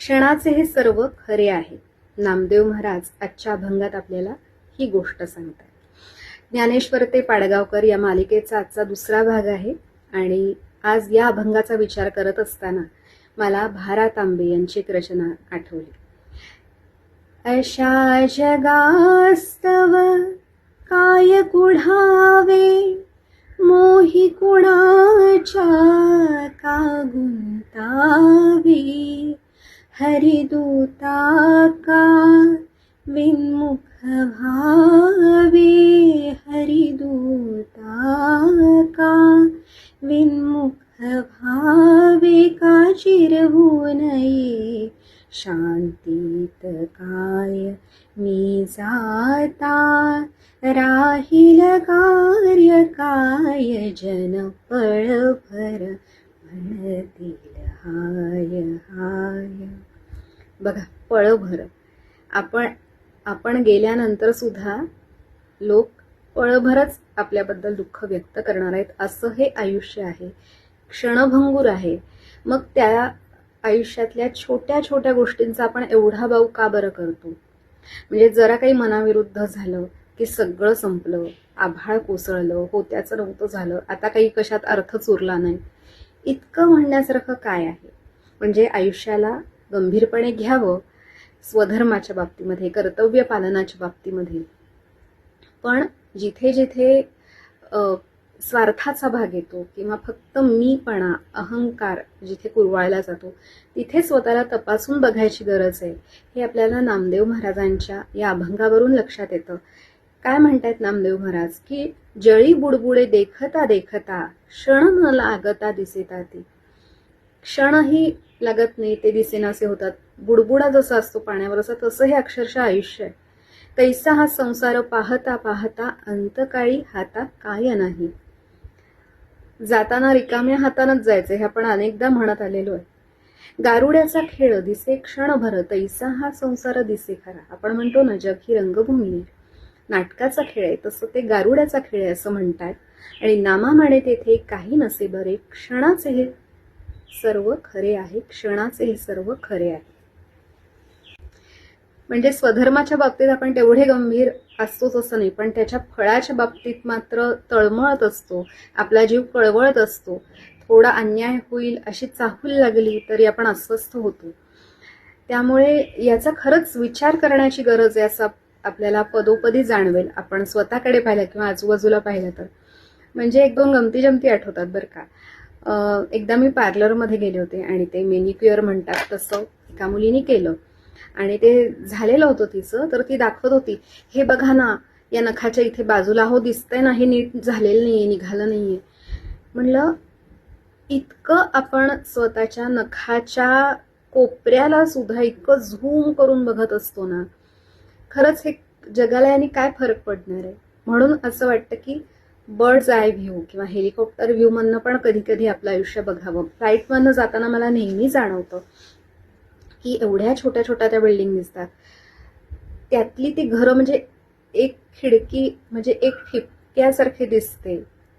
क्षणाचे हे सर्व खरे आहे. नामदेव महाराज आजच्या अभंगात आपल्याला ही गोष्ट सांगतात. ज्ञानेश्वर ते पाडगावकर या मालिकेचा आजचा दुसरा भाग आहे आणि आज या अभंगाचा विचार करत असताना मला भा. रा. तांबे यांची एक रचना आठवली. अशा जगास्तव काय कुढावे, मोही कुणाच्या का गुंतावे, हरिदूता का विन्मुख भावे, हरिदूता का विन्मुख भावे, का चिरवू नये शांतीत काय मी जाता, राहील कार्य काय जन पळभर म्हणतील हाय हाय. बघा, पळभर आपण गेल्यानंतर सुद्धा लोक पळभरच आपल्याबद्दल दुःख व्यक्त करणार आहेत. असं हे आयुष्य आहे, क्षणभंगूर आहे. मग त्या आयुष्यातल्या छोट्या छोट्या गोष्टींचा आपण एवढा बाऊ का बरं करतो? म्हणजे जरा काही मनाविरुद्ध झालं की सगळं संपलं, आभाळ कोसळलं, होत्याचं नव्हतं झालं, आता काही कशात अर्थच उरला नाही, इतकं म्हणण्यासारखं काय आहे? म्हणजे आयुष्याला गंभीरपणे घ्यावं स्वधर्माच्या बाबतीमध्ये, कर्तव्य पालनाच्या बाबतीमध्ये. पण जिथे जिथे स्वार्थाचा भाग येतो किंवा फक्त मीपणा, अहंकार जिथे कुरवाळला जातो, तिथे स्वतःला तपासून बघायची गरज आहे. हे आपल्याला नामदेव महाराजांच्या या अभंगावरून लक्षात येतं. काय म्हणतायत नामदेव महाराज की जळी बुडबुडे देखता देखता, क्षण न लागता दिसेता ती. क्षणही लागत नाही, ते दिसेनासे होतात. बुडबुडा जसा असतो पाण्यावरचा, तसं हे अक्षरशः आयुष्य आहे. तैसा हा संसार पाहता पाहता, अंतकाळी हाता काय नाही. जाताना रिकाम्या हातानच जायचं, हे आपण अनेकदा म्हणत आलेलो आहे. गारुड्याचा खेळ दिसे क्षणभर, तैसा हा संसार दिसे खरा. आपण म्हणतो ना, जग ही रंगभूमी आहे, नाटकाचा खेळ आहे, तसं ते गारुड्याचा खेळ आहे असं म्हणतात. आणि नामामाने तेथे काही नसे बरे, क्षणाचे हे सर्व खरे आहे, क्षणाचे हे सर्व खरे आहे. म्हणजे स्वधर्माच्या बाबतीत आपण तेवढे गंभीर असतोच असं नाही, पण त्याच्या फळाच्या बाबतीत मात्र तळमळत असतो, आपला जीव कळवळत असतो. थोडा अन्याय होईल अशी चाहूल लागली तरी आपण अस्वस्थ होतो. त्यामुळे याचा खरंच विचार करण्याची गरज आहे असं आपल्याला पदोपदी जाणवेल आपण स्वतःकडे पाहिलं किंवा आजूबाजूला पाहिलं तर. म्हणजे एक दोन गमती जमती आठवतात बरं का. एकदा मी पार्लरमध्ये गेले होते आणि ते मेनिक्युअर म्हणतात तसं एका मुलीने केलं आणि ते झालेलं होतं तिचं. तर ती दाखवत होती, हे बघा ना, या नखाच्या इथे बाजूला हो दिसतंय ना, हे नीट झालेलं नाहीये, निघालं नाहीये. म्हणलं, इतकं आपण स्वतःच्या नखाच्या कोपऱ्याला सुद्धा इतकं झूम करून बघत असतो ना, खरंच हे जगाला याने काय फरक पडणार आहे? म्हणून असं वाटतं की बर्ड्स आय व्ह्यू किंवा हेलिकॉप्टर व्ह्यू मधनं पण कधी कधी आपलं आयुष्य बघावं. फ्लाईटमधनं जाताना मला नेहमी जाणवतं की एवढ्या छोट्या छोट्या त्या बिल्डिंग दिसतात, त्यातली ती घरं म्हणजे एक खिडकी म्हणजे एक ठिपक्यासारखे दिसते.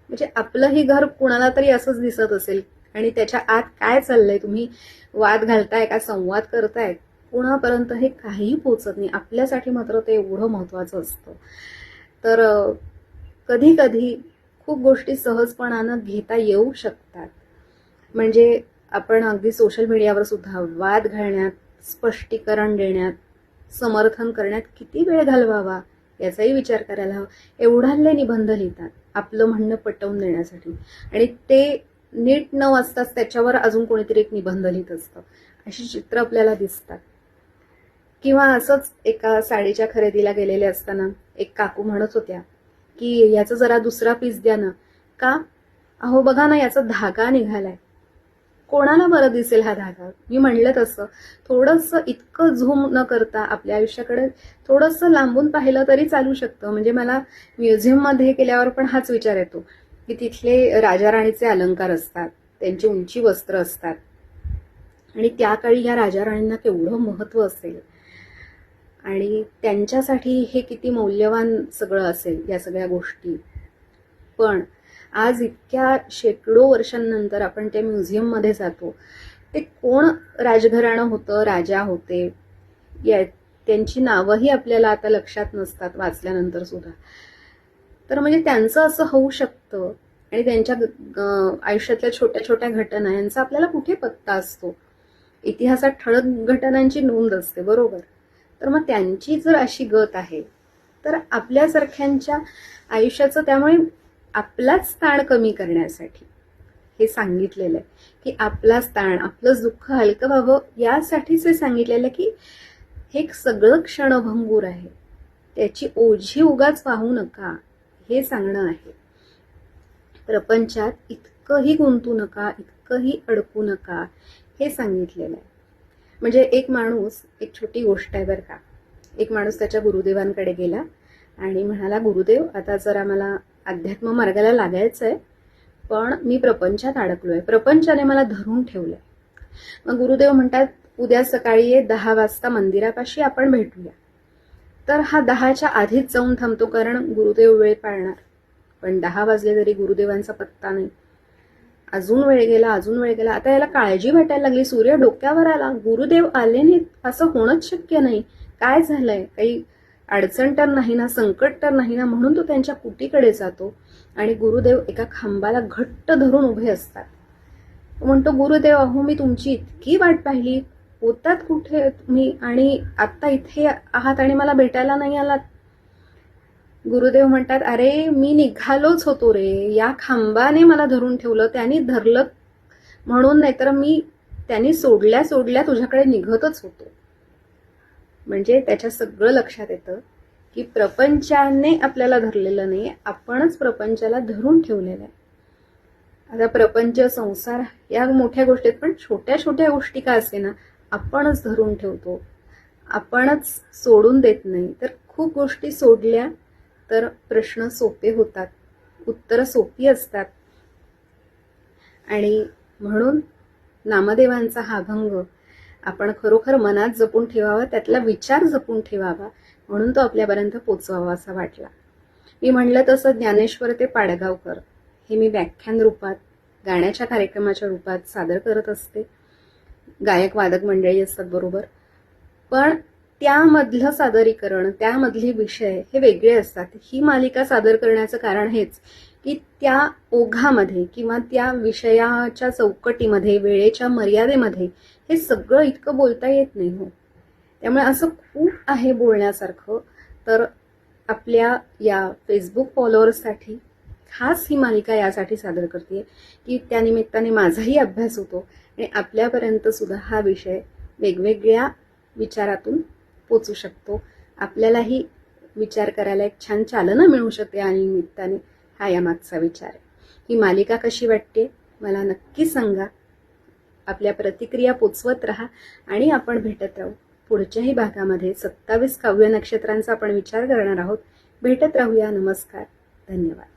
म्हणजे आपलंही घर कुणाला तरी असंच दिसत असेल आणि त्याच्या आत काय चाललंय, तुम्ही वाद घालताय का संवाद करताय, कुणापर्यंत हे काहीही पोचत नाही. आपल्यासाठी मात्र ते एवढं महत्वाचं असतं. तर कधी कधी खूप गोष्टी सहजपणानं घेता येऊ शकतात. म्हणजे आपण अगदी सोशल मीडियावर सुद्धा वाद घालण्यात, स्पष्टीकरण देण्यात, समर्थन करण्यात किती वेळ घालवावा याचाही विचार करायला हवा. एवढाले निबंध लिहितात आपलं म्हणणं पटवून देण्यासाठी आणि ते नीट न वाचताच त्याच्यावर अजून कोणीतरी एक निबंध लिहित असतं. अशी चित्र आपल्याला दिसतात. किंवा असंच एका साडीच्या खरेदीला गेलेले असताना एक काकू म्हणत होत्या की याचा जरा दुसरा पीस द्या ना. का? अहो बघा ना, याचा धागा निघालाय. कोणाला बरं दिसेल हा धागा? मी म्हणलं तसं थोडंसं इतकं झूम न करता आपल्या आयुष्याकडे थोडंसं लांबून पाहिलं तरी चालू शकतं. म्हणजे मला म्युझियममध्ये गेल्यावर पण हाच विचार येतो की तिथले राजा राणीचे अलंकार असतात, त्यांची उंची वस्त्र असतात आणि त्या काळी या राजा राणींना केवढं महत्व असेल आणि त्यांच्यासाठी हे किती मौल्यवान सगळं असेल या सगळ्या गोष्टी. पण आज इतक्या शेकडो वर्षांनंतर आपण त्या म्युझियममध्ये जातो ते कोण राजघराणं होतं, राजा होते, त्यांची नावंही आपल्याला आता लक्षात नसतात वाचल्यानंतर सुद्धा. तर म्हणजे त्यांचं असं होऊ शकतं आणि त्यांच्या आयुष्यातल्या छोट्या छोट्या घटना यांचा आपल्याला कुठे पत्ता असतो. इतिहासात ठळक घटनांची नोंद असते, बरोबर. तर मग त्यांची जर अशी गत आहे तर आपल्यासारख्यांच्या आयुष्याचं त्यामुळे आपलाच ताण कमी करण्यासाठी हे सांगितलेलं आहे की आपलाच ताण, आपलंच दुःख हलकं व्हावं, यासाठीच हे सांगितलेलं आहे की हे सगळं क्षणभंगूर आहे, त्याची ओझी उगाच वाहू नका, हे सांगणं आहे. प्रपंचात इतकंही गुंतू नका, इतकंही अडकू नका, हे सांगितलेलं आहे. म्हणजे एक माणूस, एक छोटी गोष्ट आहे बरं का, एक माणूस त्याच्या गुरुदेवांकडे गेला आणि म्हणाला, गुरुदेव आता जरा मला अध्यात्म मार्गाला लागायचं आहे, पण मी प्रपंचात अडकलोय, प्रपंचाने मला धरून ठेवलंय. मग गुरुदेव म्हणतात, उद्या सकाळी 10 वाजता मंदिरापाशी आपण भेटूया. तर हा 10च्या आधीच जाऊन थांबतो, कारण गुरुदेव वेळ पाळणार. पण 10 वाजले तरी गुरुदेवांचा पत्ता नाही. अजून वेळ गेला, अजून वेळ गेला. आता याला काळजी वाटायला लागली, सूर्य डोक्यावर आला, गुरुदेव आले नाहीत, असं होणंच शक्य नाही. काय झालंय, काही अडचण तर नाही ना, संकट तर नाही ना. म्हणून तो त्यांच्या कुटीकडे जातो आणि गुरुदेव एका खांबाला घट्ट धरून उभे असतात. म्हणतो, गुरुदेव अहो मी तुमची इतकी वाट पाहिली, होतात कुठे तुम्ही, आणि आता इथे आहात आणि मला भेटायला नाही आलात. गुरुदेव म्हणतात, अरे मी निघालोच होतो रे, या खांबाने मला धरून ठेवलं, त्यांनी धरलं म्हणून, नाहीतर मी त्यांनी सोडल्या सोडल्या तुझ्याकडे निघतच होतो. म्हणजे त्याच्या सगळं लक्षात येतं की प्रपंचाने आपल्याला धरलेलं नाही, आपणच प्रपंचाला धरून ठेवलेलं आहे. आता प्रपंच, संसार या मोठ्या गोष्टीत, पण छोट्या छोट्या गोष्टी का असे ना, आपणच धरून ठेवतो, आपणच सोडून देत नाही. तर खूप गोष्टी सोडल्या तर प्रश्न सोपे होतात, उत्तरं सोपी असतात. आणि म्हणून नामदेवांचा हा अभंग आपण खरोखर मनात जपून ठेवावा, त्यातला विचार जपून ठेवावा, म्हणून तो आपल्यापर्यंत पोचवावा असा वाटला. मी म्हणलं तसं ज्ञानेश्वर ते पाडगावकर हे मी व्याख्यान रूपात, गाण्याच्या कार्यक्रमाच्या रूपात सादर करत असते. गायक वादक मंडळी असतात बरोबर, पण त्यामधलं सादरीकरण, त्यामधले विषय हे वेगळे असतात. ही मालिका सादर करण्याचं कारण हेच की त्या ओघामध्ये किंवा त्या विषयाच्या चौकटीमध्ये, वेळेच्या मर्यादेमध्ये हे सगळं इतकं बोलता येत नाही हो. त्यामुळे असं खूप आहे बोलण्यासारखं. तर आपल्या या फेसबुक फॉलोअर्ससाठी खास ही मालिका यासाठी सादर करते की त्यानिमित्ताने माझाही अभ्यास होतो आणि आपल्यापर्यंत सुद्धा हा विषय वेगवेगळ्या विचारातून पोचू शकतो. आपल्यालाही विचार करायला एक छान चालना मिळू शकते आणि निमित्ताने, हा यामागचा विचार आहे. ही मालिका कशी वाटते मला नक्की सांगा, आपल्या प्रतिक्रिया पोचवत राहा आणि आपण भेटत राहू. पुढच्याही भागामध्ये 27 काव्य नक्षत्रांचा आपण विचार करणार आहोत. भेटत राहूया. नमस्कार, धन्यवाद.